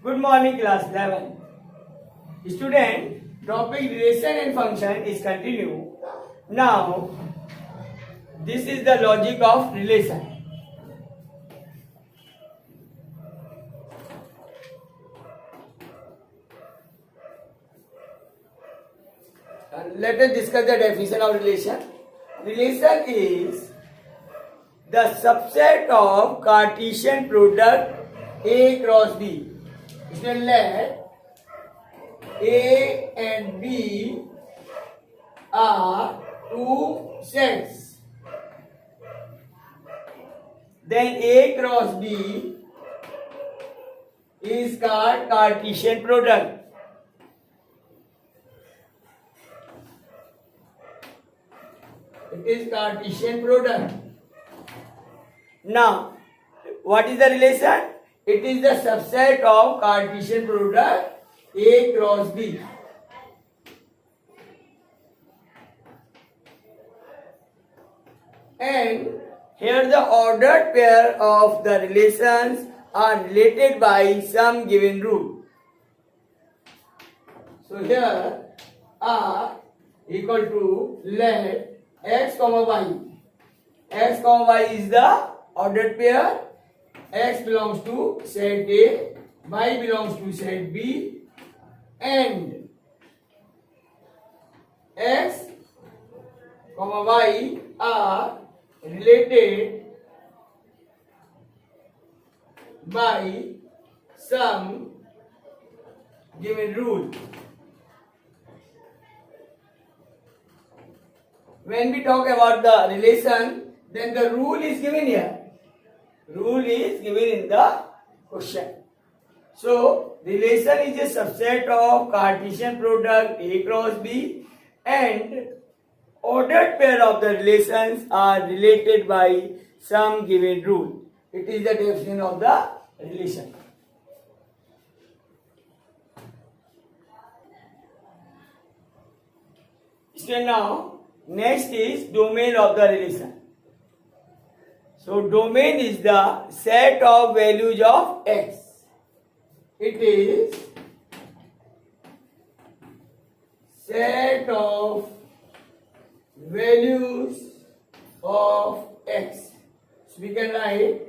Good morning, class 11. Student, topic relation and function is continue. Now, this is the logic of relation. Let us discuss the definition of relation. Relation is the subset of Cartesian product A cross B. So let A and B are two sets. Then A cross B is called Cartesian product. It is Cartesian product. Now, what is the relation? It is the subset of Cartesian product A cross B. And here the ordered pair of the relations are related by some given rule. So here R equal to let x comma y. X comma y is the ordered pair. X belongs to set A, y belongs to set B, and x comma y are related by some given rule. When we talk about the relation, then the rule is given here. Rule is given in the question. So, relation is a subset of Cartesian product A cross B, and ordered pair of the relations are related by some given rule. It is the definition of the relation. So now, next is domain of the relation. So domain is the set of values of x. It is set of values of x. So we can write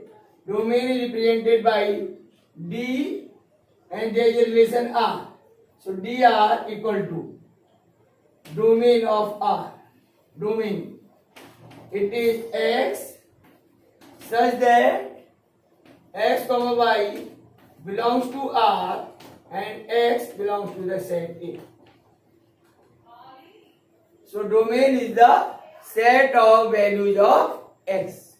domain is represented by D and there is a relation R. So dr equal to domain of R. Domain. It is x such that x comma y belongs to R and x belongs to the set A. So domain is the set of values of x.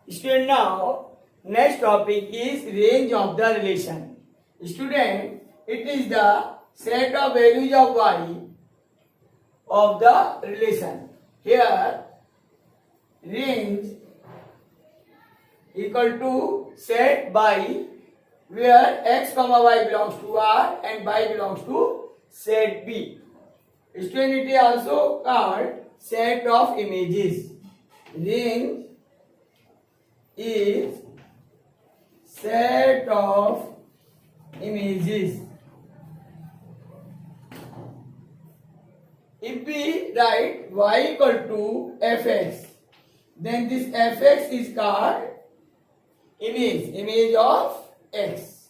Student, now next topic is range of the relation. Student, it is the set of values of y of the relation. Here range equal to set by where x comma y belongs to R and y belongs to set B. Student, it is also called set of images. Range is set of images. If we write y equal to fx, then this fx is called image of x.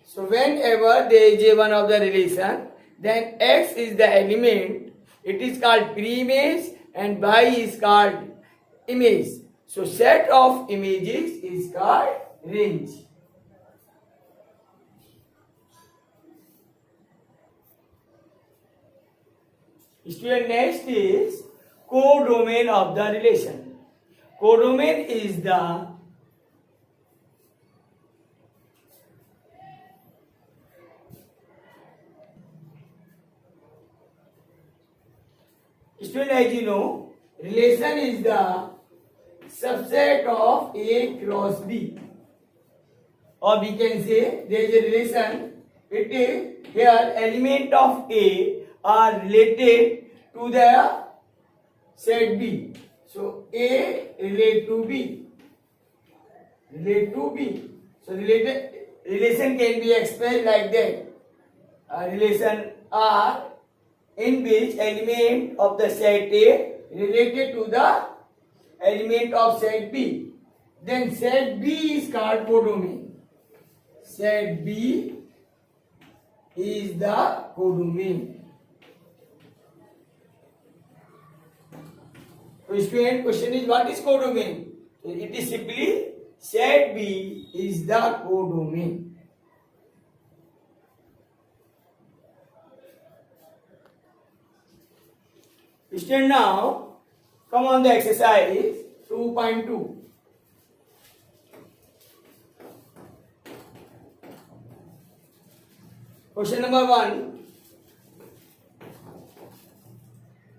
So whenever there is one of the relation, then x is the element, it is called pre-image and y is called image. So set of images is called range. Student, next is codomain of the relation. Codomain is the student, as you know, relation is the subset of A cross B. Or we can say there is a relation. It is here element of A are related to the set B. So A relate to B. Relate to B. So relation can be expressed like that. Relation R in which element of the set A related to the element of set B. Then set B is called codomain. Set B is the codomain. So student, question is what is codomain? It is simply set B is the codomain. Student, now come on the exercise 2.2. Question number 1.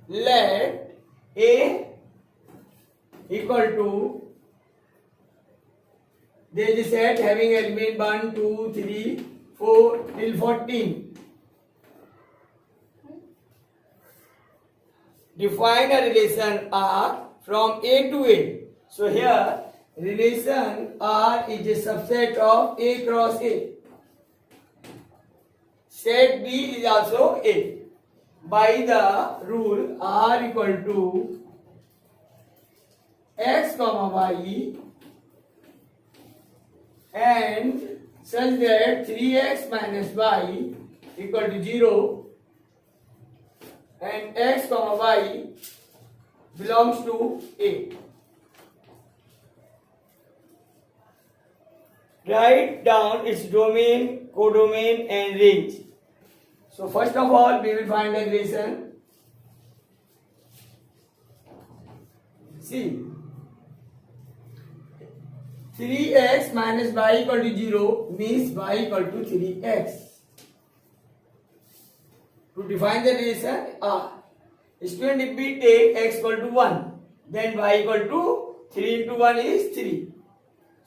Let A equal to, there is a set having element 1, 2, 3, 4 till 14. Define a relation R from A to A. So here relation R is a subset of A cross A. Set B is also A. By the rule R equal to x comma y and such that 3x minus y equal to 0 and x comma y belongs to A. Write down its domain, codomain and range. So first of all we will find the relation. See, 3x minus y equal to 0 means y equal to 3x. To define the relation R. Student, if we take x equal to 1, then y equal to 3 into 1 is 3.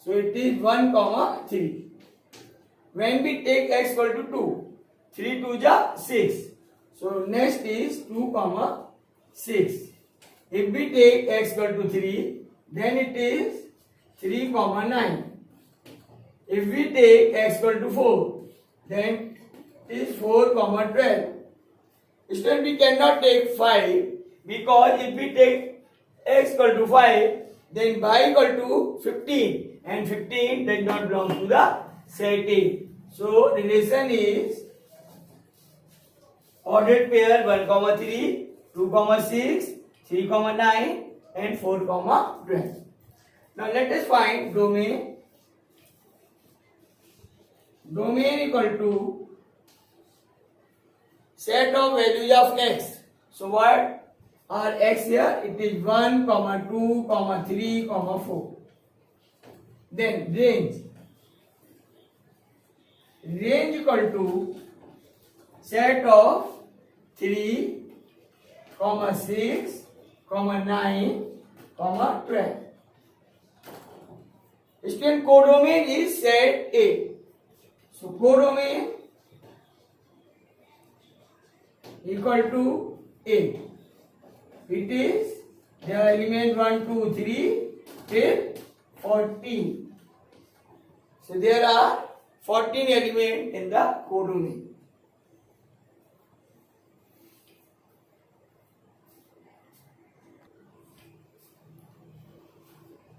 So it is 1 comma 3. When we take x equal to 2, 3 2 ja 6. So next is 2 comma 6. If we take x equal to 3, then it is 3 comma 9. If we take x equal to 4, then it is 4 comma 12. Student, we cannot take 5 because if we take x equal to 5, then y equal to 15 and 15 does not belong to the set A. So relation is ordered pair 1 comma 3, 2 comma 6, 3 comma 9 and 4 comma 12. Now let us find domain. Domain equal to set of values of x. So what are x here? It is 1, 2, 3, 4. Then range. Range equal to set of 3, 6, 9, 12. Student, codomain is set A. So codomain equal to A. It is the element 1, 2, 3 till 14. So there are 14 elements in the codomain.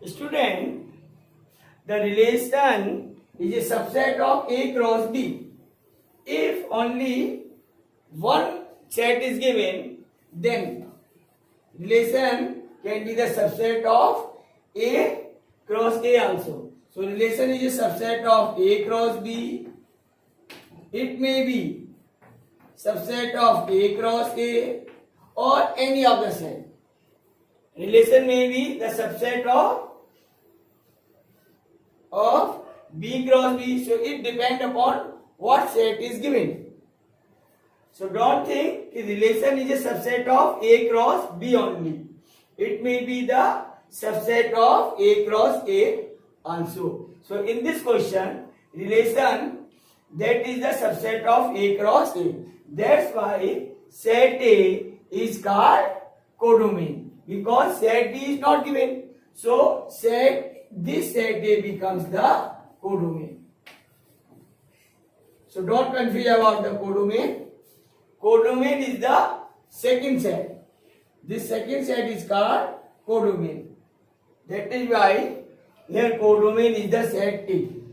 Student, the relation is a subset of A cross B. If only one set is given, then relation can be the subset of A cross A also. So relation is a subset of A cross B. It may be subset of A cross A or any of the set. Relation may be the subset of B cross B. So it depends upon what set is given. So don't think the relation is a subset of A cross B only. It may be the subset of A cross A also. So in this question, relation that is the subset of A cross A. That's why set A is called codomain. because set B is not given. So this set A becomes the codomain. So don't confuse about the codomain. Codomain is the second set. This second set is called codomain. That is why here codomain is the set A.